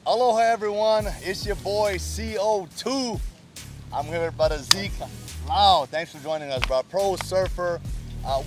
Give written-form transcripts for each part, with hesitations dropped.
Aloha everyone, it's your boy CO2. I'm here with brother Ezekiel Lau. Thanks for joining us, bro. Pro surfer.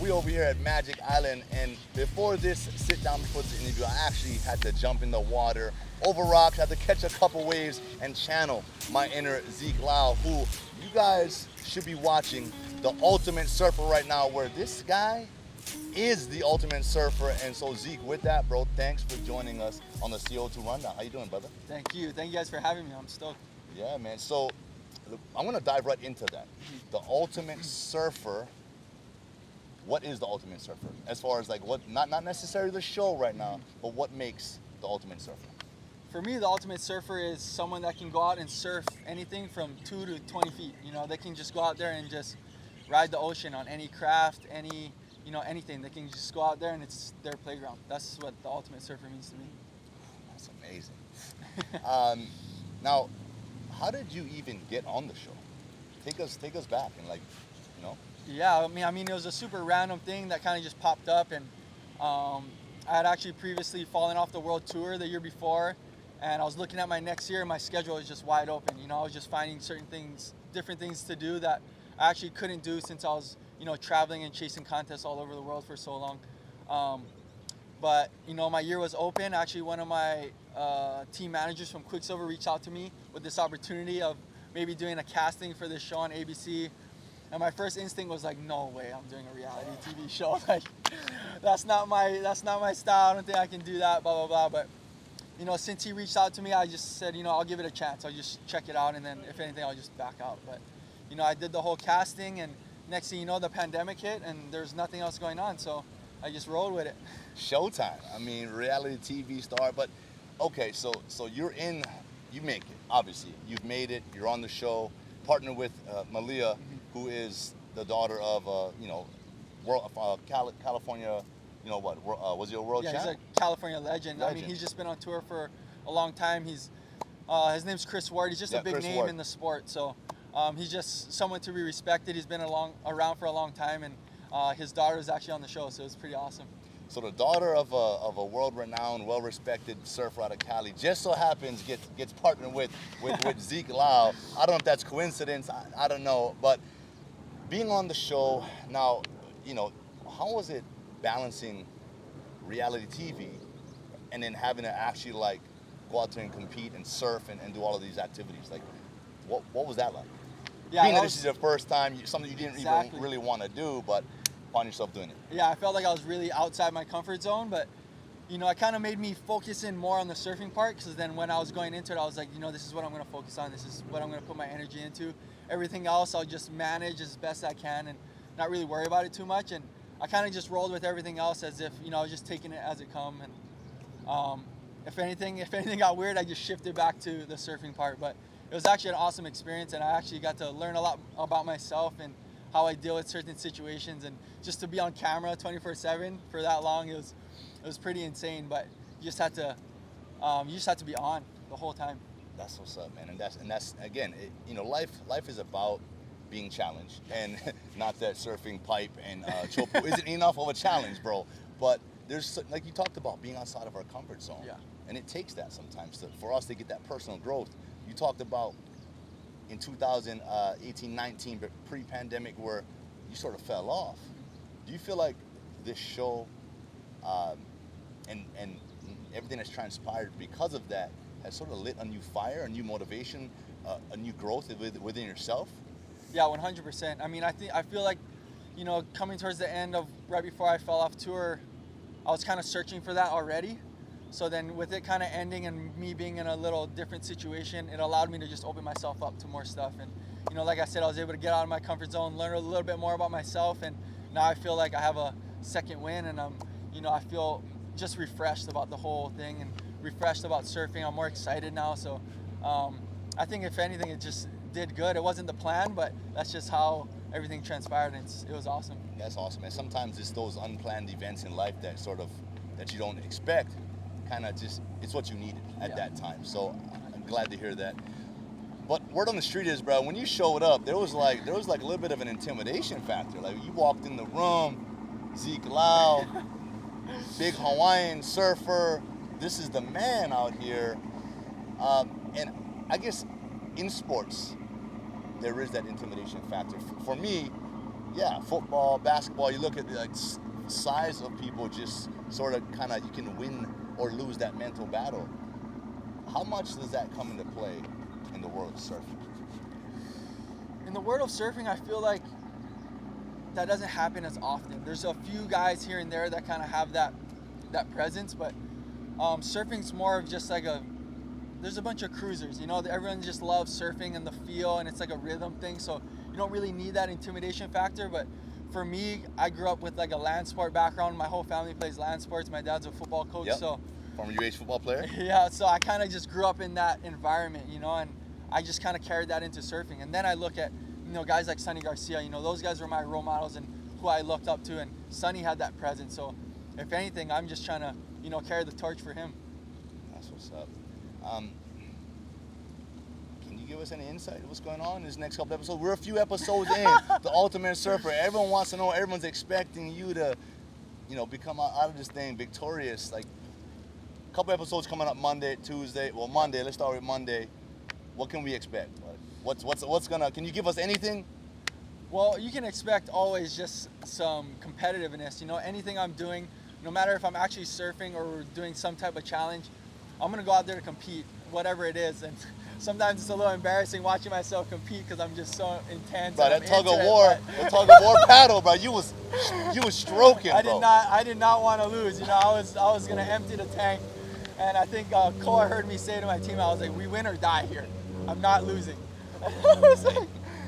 We over here at Magic Island, and before this sit down, before this interview, I actually had to jump in the water, over rocks, had to catch a couple waves and channel my inner Ezekiel Lau, who you guys should be watching The Ultimate Surfer right now, where this guy is the ultimate surfer. And so Zeke, with that, bro, thanks for joining us on the CO2 Rundown. How you doing, brother? Thank you guys for having me. I'm stoked. Yeah, man. So I'm gonna dive right into that. The ultimate surfer. What is the ultimate surfer? As far as like what, not necessarily the show right now, but what makes the ultimate surfer? For me, the ultimate surfer is someone that can go out and surf anything from 2 to 20 feet. You know, they can just go out there and just ride the ocean on any craft, anything. They can just go out there and it's their playground. That's what the ultimate surfer means to me. That's amazing. Now, how did you even get on the show? Take us back and Yeah, I mean, it was a super random thing that kind of just popped up, and I had actually previously fallen off the world tour the year before, and I was looking at my next year, and my schedule was just wide open. You know, I was just finding certain things, different things to do that I actually couldn't do since I was, traveling and chasing contests all over the world for so long. But my year was open. Actually, one of my team managers from Quicksilver reached out to me with this opportunity of maybe doing a casting for this show on ABC. And my first instinct was like, no way, I'm doing a reality TV show. Like, that's not my style. I don't think I can do that. Blah blah blah. But since he reached out to me, I just said, I'll give it a chance. I'll just check it out, and then if anything, I'll just back out. But I did the whole casting, and next thing you know, the pandemic hit, and there's nothing else going on. So I just rolled with it. Showtime. I mean, reality TV star. But okay, so you're in. You make it. Obviously, you've made it. You're on the show. Partner with Malia. Who is the daughter of, California, was he a world champ? Yeah, he's a California legend. I mean, he's just been on tour for a long time. His name's Chris Ward. He's just a big Chris name Ward in the sport. So he's just someone to be respected. He's been around for a long time, and his daughter is actually on the show, so it's pretty awesome. So the daughter of a world-renowned, well-respected surfer out of Cali just so happens gets partnered with Ezekiel Lau. I don't know if that's coincidence. I don't know, but being on the show now, how was it balancing reality TV and then having to actually go out there and compete and surf and do all of these activities? Like, what was that like? Yeah, being that this is your first time, something you didn't Exactly. even really want to do, but find yourself doing it. Yeah, I felt like I was really outside my comfort zone, but it kind of made me focus in more on the surfing part, because then when I was going into it, I was like, this is what I'm going to focus on. This is what I'm going to put my energy into. Everything else, I'll just manage as best I can and not really worry about it too much. And I kind of just rolled with everything else as if, I was just taking it as it come. And if anything got weird, I just shifted back to the surfing part. But it was actually an awesome experience, and I actually got to learn a lot about myself and how I deal with certain situations. And just to be on camera 24/7 for that long, it was pretty insane. But you just had to be on the whole time. That's what's up, man. And that's again, life is about being challenged, and not that surfing pipe and chopu isn't enough of a challenge, bro. But there's, like you talked about, being outside of our comfort zone. Yeah. And it takes that sometimes for us to get that personal growth. You talked about in 2018-19, but pre-pandemic, where you sort of fell off. Do you feel like this show and everything that's transpired because of that has sort of lit a new fire, a new motivation, a new growth within yourself? Yeah, 100%. I mean, I feel like, coming towards the end of right before I fell off tour, I was kind of searching for that already. So then with it kind of ending and me being in a little different situation, it allowed me to just open myself up to more stuff. And, like I said, I was able to get out of my comfort zone, learn a little bit more about myself. And now I feel like I have a second win, and I feel just refreshed about the whole thing and refreshed about surfing. I'm more excited now. So I think if anything, it just did good. It wasn't the plan, but that's just how everything transpired, and it was awesome. That's awesome. And sometimes it's those unplanned events in life that you don't expect, kind of just, it's what you needed at that time. So I'm glad to hear that. But word on the street is, bro, when you showed up, there was like a little bit of an intimidation factor. Like, you walked in the room, Zeke Lau, big Hawaiian surfer, this is the man out here. And I guess in sports, there is that intimidation factor. For me, yeah, football, basketball, you look at the size of people, just sort of kind of, you can win or lose that mental battle. How much does that come into play in the world of surfing? In the world of surfing, I feel like that doesn't happen as often. There's a few guys here and there that kind of have that presence, but surfing's more of just like there's a bunch of cruisers, you know, everyone just loves surfing and the feel, and it's like a rhythm thing, so you don't really need that intimidation factor. But for me, I grew up with like a land sport background. My whole family plays land sports. My dad's a football coach. Yep. So Former UH football player? yeah, so I kind of just grew up in that environment, you know, and I just kind of carried that into surfing. And then I look at, you know, guys like Sonny Garcia, you know, those guys were my role models and who I looked up to, and Sonny had that presence. So if anything, I'm just trying to, you know, carry the torch for him. That's what's up. Can you give us any insight of what's going on in this next couple episodes? We're a few episodes in, The Ultimate Surfer. Everyone wants to know, everyone's expecting you to, you know, become out of this thing victorious. Like, a couple episodes coming up Monday, Tuesday. Well, Monday, let's start with Monday. What can we expect? What's gonna, can you give us anything? Well, you can expect always just some competitiveness. You know, anything I'm doing, no matter if I'm actually surfing or doing some type of challenge, I'm gonna go out there to compete, whatever it is. And sometimes it's a little embarrassing watching myself compete because I'm just so intense. Bro, that tug of war, the tug of war paddle, bro, you was stroking, bro. I did not want to lose. You know, I was gonna empty the tank, and I think Koa heard me say to my team, I was like, "We win or die here. I'm not losing."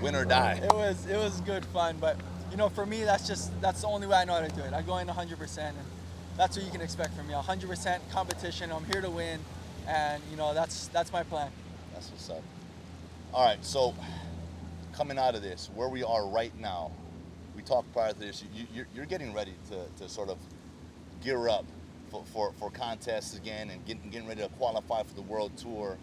Win or die. It was good fun, but you know, for me, that's the only way I know how to do it. I go in 100%, and that's what you can expect from me. 100% competition. I'm here to win, and you know, that's my plan. That's what's up. All right, so coming out of this, where we are right now, we talked prior to this. You're getting ready to sort of gear up for contests again, and getting ready to qualify for the world tour,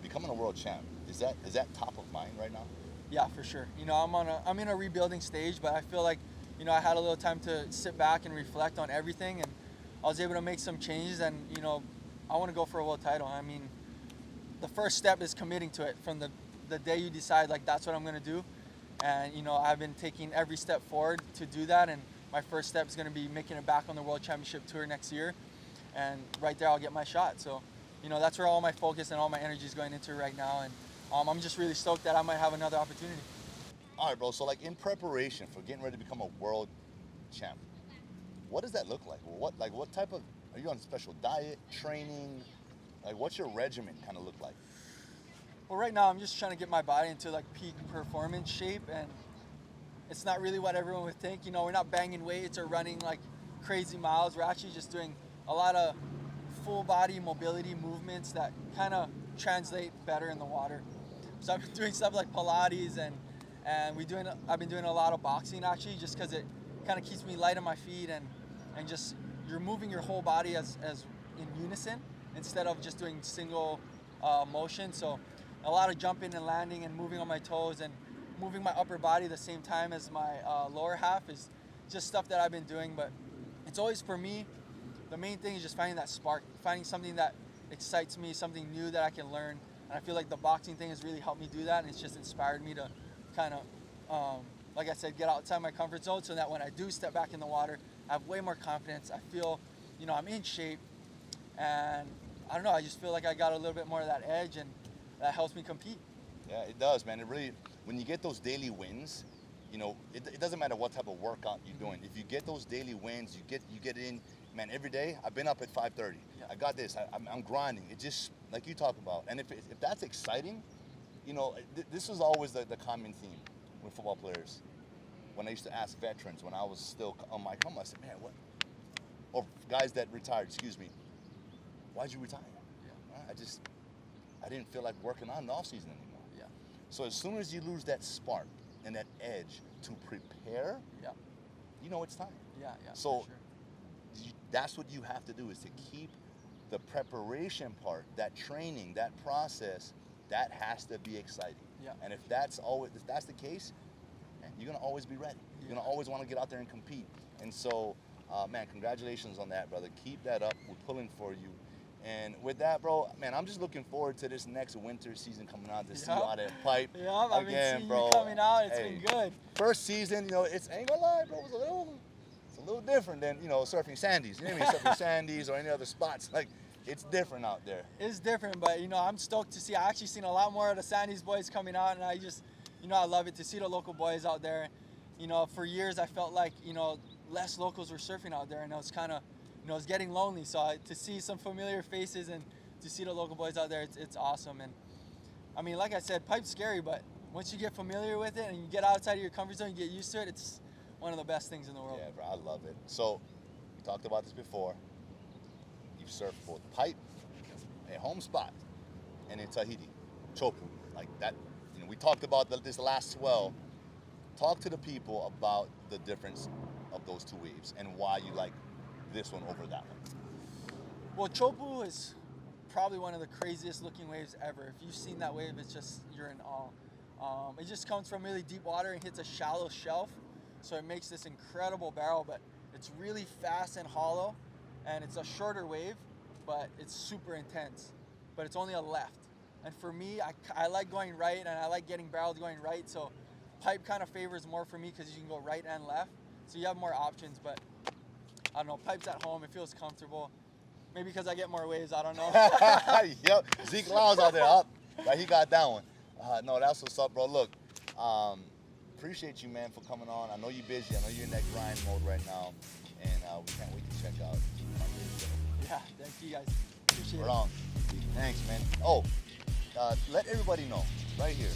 becoming a world champ. Is that top of mind right now? Yeah, for sure. You know, I'm in a rebuilding stage, but I feel like, you know, I had a little time to sit back and reflect on everything, and I was able to make some changes, and you know, I want to go for a world title. I mean, the first step is committing to it from the day you decide, like, that's what I'm going to do. And you know, I've been taking every step forward to do that, and my first step is going to be making it back on the World Championship Tour next year, and right there I'll get my shot. So, you know, that's where all my focus and all my energy is going into right now, and I'm just really stoked that I might have another opportunity. All right, bro. So, like, in preparation for getting ready to become a world champ, what does that look like? What type of, are you on special diet, training? Like, what's your regimen kind of look like? Well, right now I'm just trying to get my body into like peak performance shape, and it's not really what everyone would think. You know, we're not banging weights or running like crazy miles. We're actually just doing a lot of full body mobility movements that kind of translate better in the water. So I've been doing stuff like Pilates, and I've been doing a lot of boxing actually, just because it kind of keeps me light on my feet, and just you're moving your whole body as in unison instead of just doing single motion. So a lot of jumping and landing and moving on my toes and moving my upper body the same time as my lower half is just stuff that I've been doing. But it's always, for me, the main thing is just finding that spark, finding something that excites me, something new that I can learn. And I feel like the boxing thing has really helped me do that, and it's just inspired me to kind of, like I said, get outside my comfort zone, so that when I do step back in the water, I have way more confidence. I feel, you know, I'm in shape, and I don't know, I just feel like I got a little bit more of that edge, and that helps me compete. Yeah, it does, man. It really, when you get those daily wins, you know, it doesn't matter what type of workout you're doing. If you get those daily wins, you get it in, man, every day. I've been up at 5:30. Yeah. I got this. I'm grinding. It just, like you talk about. And if that's exciting, you know, this was always the common theme with football players. When I used to ask veterans, when I was still on my come, I said, man, what? Or guys that retired, excuse me, why'd you retire? Yeah. I didn't feel like working on in the off season anymore. Yeah. So as soon as you lose that spark and that edge to prepare, yeah, you know it's time. Yeah. So sure. That's what you have to do, is to keep the preparation part, that training, that process, that has to be exciting. Yeah. And if that's the case, man, you're gonna always be ready. You're gonna always want to get out there and compete. And so, man, congratulations on that, brother. Keep that up. We're pulling for you. And with that, bro, man, I'm just looking forward to this next winter season coming out to see Yep. you out at Pipe. Yeah, I've been seeing you coming out. It's been good. First season, you know, it's ain't gonna lie, bro. It's a little different than, you know, surfing Sandies. You know what I mean? Surfing Sandies or any other spots. Like, it's different out there. It's different, but you know, I'm stoked to see. I actually seen a lot more of the Sandies boys coming out, and I just, you know, I love it to see the local boys out there. You know, for years I felt like, you know, less locals were surfing out there, and it was kind of, you know, it's getting lonely. So to see some familiar faces and to see the local boys out there, it's awesome. And I mean, like I said, Pipe's scary, but once you get familiar with it and you get outside of your comfort zone, you get used to it, it's one of the best things in the world. Yeah, bro, I love it. So, we talked about this before. You've surfed both Pipe, a home spot, and in Tahiti, Chopu. Like that, you know, we talked about this last swell. Talk to the people about the difference of those two waves and why you like this one over that one. Well, Chopu is probably one of the craziest looking waves ever. If you've seen that wave, it's just, you're in awe. It just comes from really deep water and hits a shallow shelf. So it makes this incredible barrel, but it's really fast and hollow, and it's a shorter wave, but it's super intense. But it's only a left. And for me, I like going right, and I like getting barrels going right, so Pipe kind of favors more for me because you can go right and left. So you have more options, but I don't know, Pipe's at home, it feels comfortable. Maybe because I get more waves, I don't know. Yep, Ezekiel Lau's out there, up. Right, he got that one. No, that's what's up, bro. Look, appreciate you, man, for coming on. I know you're busy. I know you're in that grind mode right now, and we can't wait to check out my video. Yeah, thank you guys. Appreciate it. Right on. Thanks, man. Oh, let everybody know right here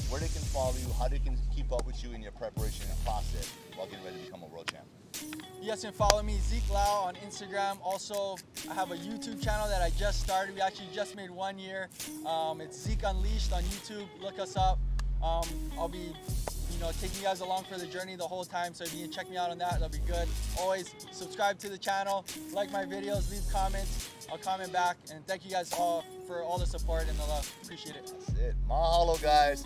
where they can follow you, how they can keep up with you in your preparation and process while getting ready to become a world champ. You guys can follow me, Ezekiel Lau, on Instagram. Also, I have a YouTube channel that I just started. We actually just made 1 year. It's Zeke Unleashed on YouTube. Look us up. I'll be, you know, taking you guys along for the journey the whole time. So if you can check me out on that, that'll be good. Always subscribe to the channel, like my videos, leave comments. I'll comment back. And thank you guys all for all the support and the love. Appreciate it. That's it. Mahalo, guys.